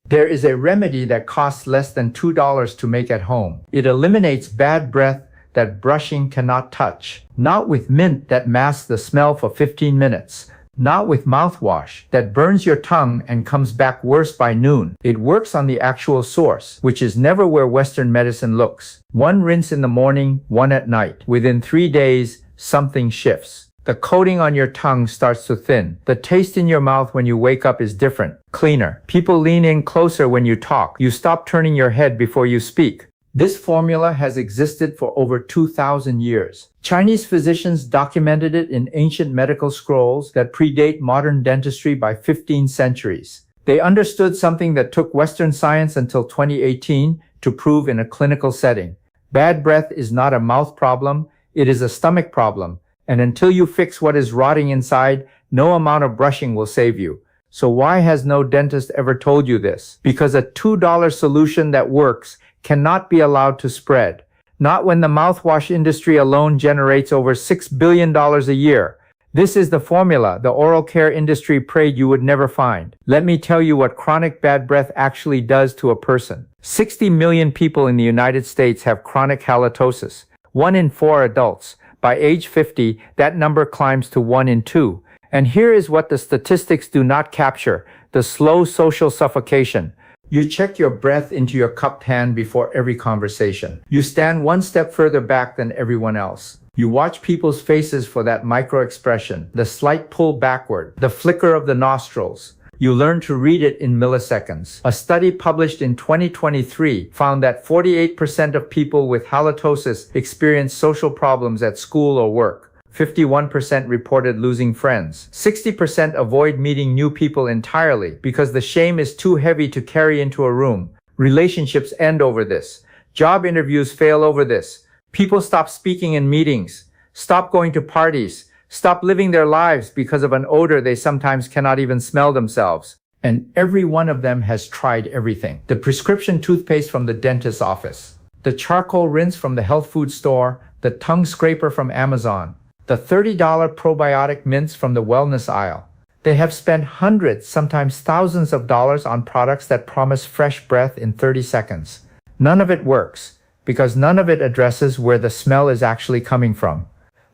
There is a remedy that costs less than $2 to make at home. It eliminates bad breath that brushing cannot touch. Not with mint that masks the smell for 15 minutes. Not with mouthwash that burns your tongue and comes back worse by noon. It works on the actual source, which is never where Western medicine looks. One rinse in the morning, one at night. Within 3 days, something shifts. The coating on your tongue starts to thin. The taste in your mouth when you wake up is different, cleaner. People lean in closer when you talk. You stop turning your head before you speak. This formula has existed for over 2,000 years. Chinese physicians documented it in ancient medical scrolls that predate modern dentistry by 15 centuries. They understood something that took Western science until 2018 to prove in a clinical setting. Bad breath is not a mouth problem, it is a stomach problem. And until you fix what is rotting inside, no amount of brushing will save you. So why has no dentist ever told you this? Because a $2 solution that works cannot be allowed to spread. Not when the mouthwash industry alone generates over $6 billion a year. This is the formula the oral care industry prayed you would never find. Let me tell you what chronic bad breath actually does to a person. 60 million people in the United States have chronic halitosis. 1 in 4 adults. By age 50, that number climbs to 1 in 2. And here is what the statistics do not capture: the slow social suffocation. You check your breath into your cupped hand before every conversation. You stand one step further back than everyone else. You watch people's faces for that micro-expression, the slight pull backward, the flicker of the nostrils. You learn to read it in milliseconds. A study published in 2023 found that 48% of people with halitosis experience social problems at school or work. 51% reported losing friends. 60% avoid meeting new people entirely because the shame is too heavy to carry into a room. Relationships end over this. Job interviews fail over this. People stop speaking in meetings, stop going to parties, stop living their lives because of an odor they sometimes cannot even smell themselves. And every one of them has tried everything. The prescription toothpaste from the dentist's office, the charcoal rinse from the health food store, the tongue scraper from Amazon, the $30 probiotic mints from the wellness aisle. They have spent hundreds, sometimes thousands of dollars on products that promise fresh breath in 30 seconds. None of it works, because none of it addresses where the smell is actually coming from.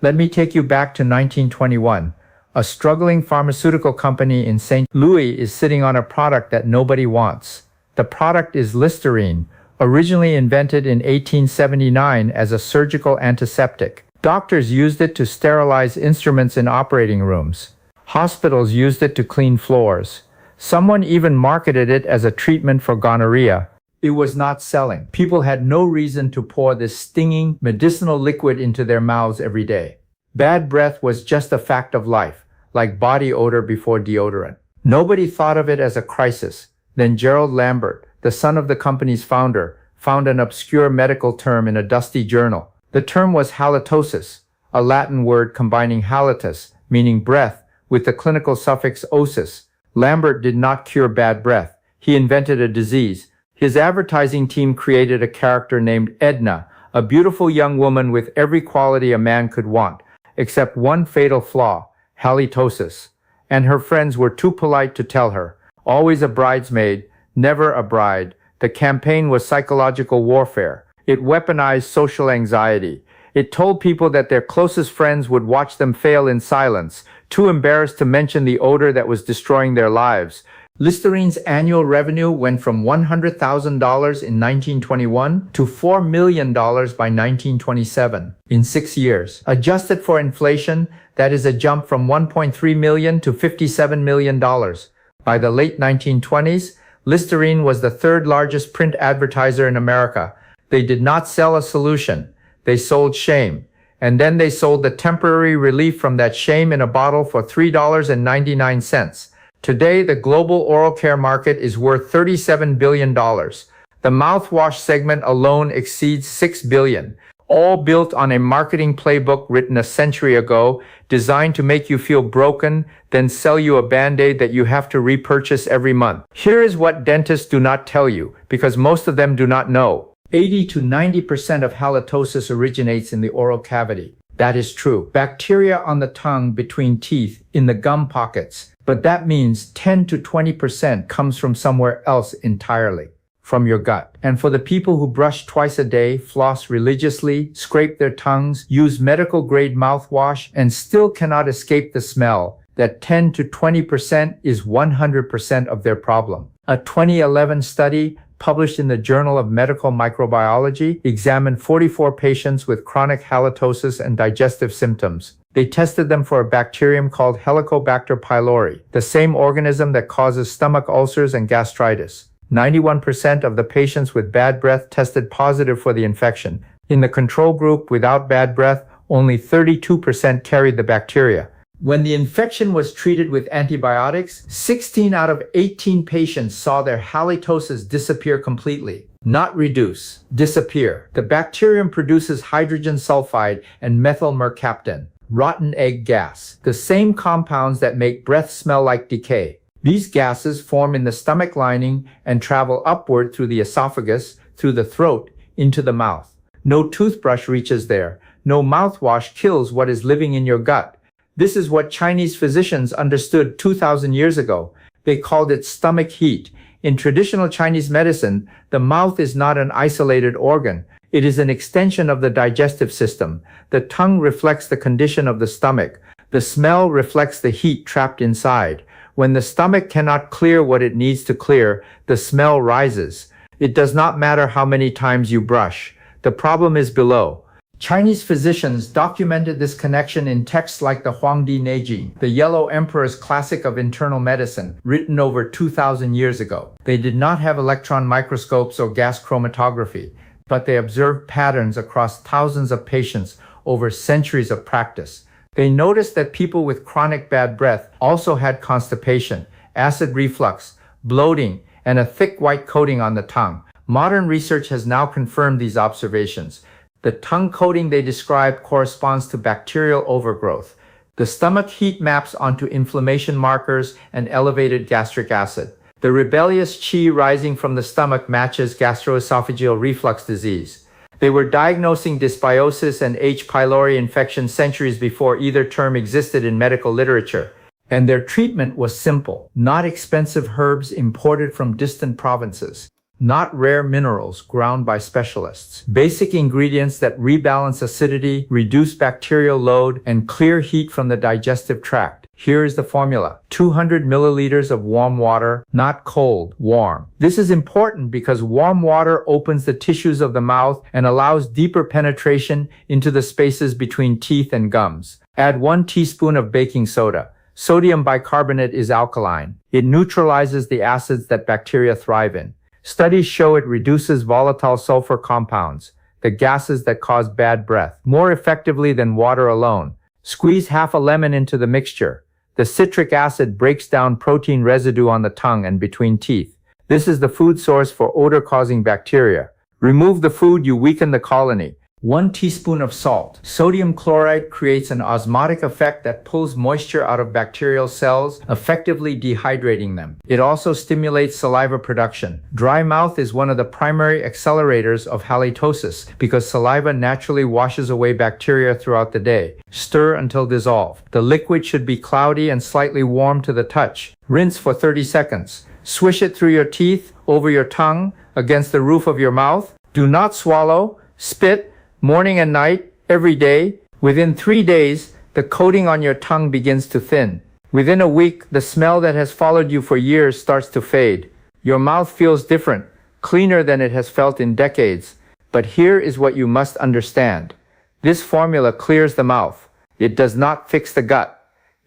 Let me take you back to 1921. A struggling pharmaceutical company in St. Louis is sitting on a product that nobody wants. The product is Listerine, originally invented in 1879 as a surgical antiseptic. Doctors used it to sterilize instruments in operating rooms. Hospitals used it to clean floors. Someone even marketed it as a treatment for gonorrhea. It was not selling. People had no reason to pour this stinging, medicinal liquid into their mouths every day. Bad breath was just a fact of life, like body odor before deodorant. Nobody thought of it as a crisis. Then Gerald Lambert, the son of the company's founder, found an obscure medical term in a dusty journal. The term was halitosis, a Latin word combining halitus, meaning breath, with the clinical suffix osis. Lambert did not cure bad breath. He invented a disease. His advertising team created a character named Edna, a beautiful young woman with every quality a man could want, except one fatal flaw: halitosis. And her friends were too polite to tell her. Always a bridesmaid, never a bride. The campaign was psychological warfare. It weaponized social anxiety. It told people that their closest friends would watch them fail in silence, too embarrassed to mention the odor that was destroying their lives. Listerine's annual revenue went from $100,000 in 1921 to $4 million by 1927, in 6 years. Adjusted for inflation, that is a jump from $1.3 million to $57 million. By the late 1920s, Listerine was the third largest print advertiser in America. They did not sell a solution. They sold shame. And then they sold the temporary relief from that shame in a bottle for $3.99. Today, the global oral care market is worth $37 billion. The mouthwash segment alone exceeds $6 billion, all built on a marketing playbook written a century ago, designed to make you feel broken, then sell you a Band-Aid that you have to repurchase every month. Here is what dentists do not tell you, because most of them do not know. 80 to 90% of halitosis originates in the oral cavity. That is true. Bacteria on the tongue, between teeth, in the gum pockets. But that means 10 to 20% comes from somewhere else entirely, from your gut. And for the people who brush twice a day, floss religiously, scrape their tongues, use medical-grade mouthwash, and still cannot escape the smell, that 10 to 20% is 100% of their problem. A 2011 study published in the Journal of Medical Microbiology examined 44 patients with chronic halitosis and digestive symptoms. They tested them for a bacterium called Helicobacter pylori, the same organism that causes stomach ulcers and gastritis. 91% of the patients with bad breath tested positive for the infection. In the control group without bad breath, only 32% carried the bacteria. When the infection was treated with antibiotics, 16 out of 18 patients saw their halitosis disappear completely. Not reduce, disappear. The bacterium produces hydrogen sulfide and methyl mercaptan, rotten egg gas, the same compounds that make breath smell like decay. These gases form in the stomach lining and travel upward through the esophagus, through the throat, into the mouth. No toothbrush reaches there. No mouthwash kills what is living in your gut. This is what Chinese physicians understood 2,000 years ago. They called it stomach heat. In traditional Chinese medicine, the mouth is not an isolated organ. It is an extension of the digestive system. The tongue reflects the condition of the stomach. The smell reflects the heat trapped inside. When the stomach cannot clear what it needs to clear, the smell rises. It does not matter how many times you brush. The problem is below. Chinese physicians documented this connection in texts like the Huangdi Neiji, the Yellow Emperor's classic of internal medicine, written over 2,000 years ago. They did not have electron microscopes or gas chromatography, but they observed patterns across thousands of patients over centuries of practice. They noticed that people with chronic bad breath also had constipation, acid reflux, bloating, and a thick white coating on the tongue. Modern research has now confirmed these observations. The tongue coating they described corresponds to bacterial overgrowth. The stomach heat maps onto inflammation markers and elevated gastric acid. The rebellious qi rising from the stomach matches gastroesophageal reflux disease. They were diagnosing dysbiosis and H. pylori infection centuries before either term existed in medical literature. And their treatment was simple, not expensive herbs imported from distant provinces. Not rare minerals ground by specialists. Basic ingredients that rebalance acidity, reduce bacterial load, and clear heat from the digestive tract. Here is the formula. 200 milliliters of warm water, not cold, warm. This is important because warm water opens the tissues of the mouth and allows deeper penetration into the spaces between teeth and gums. Add 1 teaspoon of baking soda. Sodium bicarbonate is alkaline. It neutralizes the acids that bacteria thrive in. Studies show it reduces volatile sulfur compounds, the gases that cause bad breath, more effectively than water alone. Squeeze half a lemon into the mixture. The citric acid breaks down protein residue on the tongue and between teeth. This is the food source for odor-causing bacteria. Remove the food, you weaken the colony. 1 teaspoon of salt. Sodium chloride creates an osmotic effect that pulls moisture out of bacterial cells, effectively dehydrating them. It also stimulates saliva production. Dry mouth is one of the primary accelerators of halitosis because saliva naturally washes away bacteria throughout the day. Stir until dissolved. The liquid should be cloudy and slightly warm to the touch. Rinse for 30 seconds. Swish it through your teeth, over your tongue, against the roof of your mouth. Do not swallow. Spit. Morning and night, every day. Within 3 days, the coating on your tongue begins to thin. Within a week, the smell that has followed you for years starts to fade. Your mouth feels different, cleaner than it has felt in decades. But here is what you must understand. This formula clears the mouth. It does not fix the gut.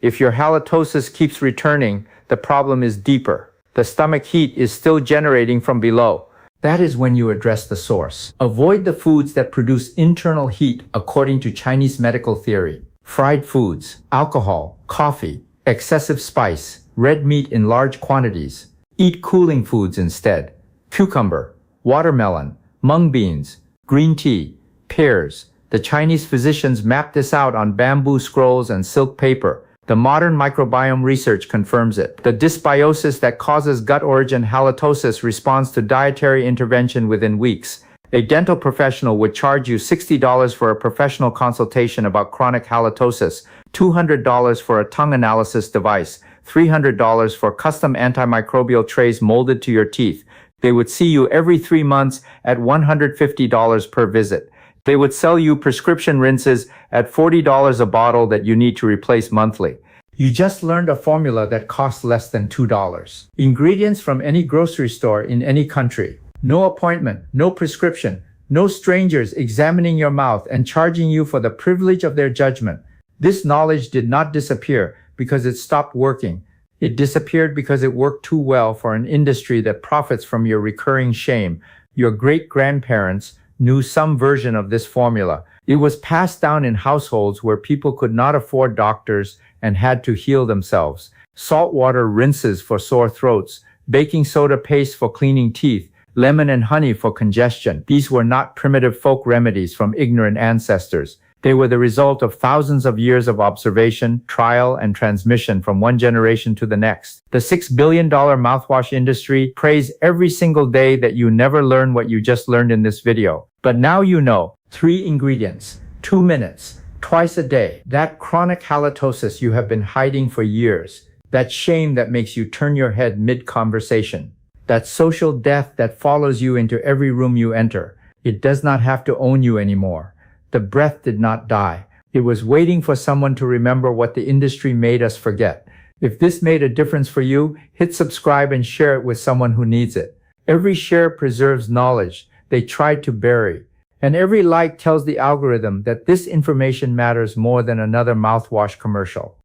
If your halitosis keeps returning, the problem is deeper. The stomach heat is still generating from below. That is when you address the source. Avoid the foods that produce internal heat according to Chinese medical theory. Fried foods, alcohol, coffee, excessive spice, red meat in large quantities. Eat cooling foods instead. Cucumber, watermelon, mung beans, green tea, pears. The Chinese physicians mapped this out on bamboo scrolls and silk paper. The modern microbiome research confirms it. The dysbiosis that causes gut-origin halitosis responds to dietary intervention within weeks. A dental professional would charge you $60 for a professional consultation about chronic halitosis, $200 for a tongue analysis device, $300 for custom antimicrobial trays molded to your teeth. They would see you every 3 months at $150 per visit. They would sell you prescription rinses at $40 a bottle that you need to replace monthly. You just learned a formula that costs less than $2. Ingredients from any grocery store in any country. No appointment, no prescription, no strangers examining your mouth and charging you for the privilege of their judgment. This knowledge did not disappear because it stopped working. It disappeared because it worked too well for an industry that profits from your recurring shame. Your great-grandparents knew some version of this formula. It was passed down in households where people could not afford doctors and had to heal themselves. Saltwater rinses for sore throats, baking soda paste for cleaning teeth, lemon and honey for congestion. These were not primitive folk remedies from ignorant ancestors. They were the result of thousands of years of observation, trial, and transmission from one generation to the next. The $6 billion mouthwash industry prays every single day that you never learn what you just learned in this video. But now you know. 3 ingredients, 2 minutes, twice a day. That chronic halitosis you have been hiding for years. That shame that makes you turn your head mid-conversation. That social death that follows you into every room you enter. It does not have to own you anymore. The breath did not die. It was waiting for someone to remember what the industry made us forget. If this made a difference for you, hit subscribe and share it with someone who needs it. Every share preserves knowledge they tried to bury. And every like tells the algorithm that this information matters more than another mouthwash commercial.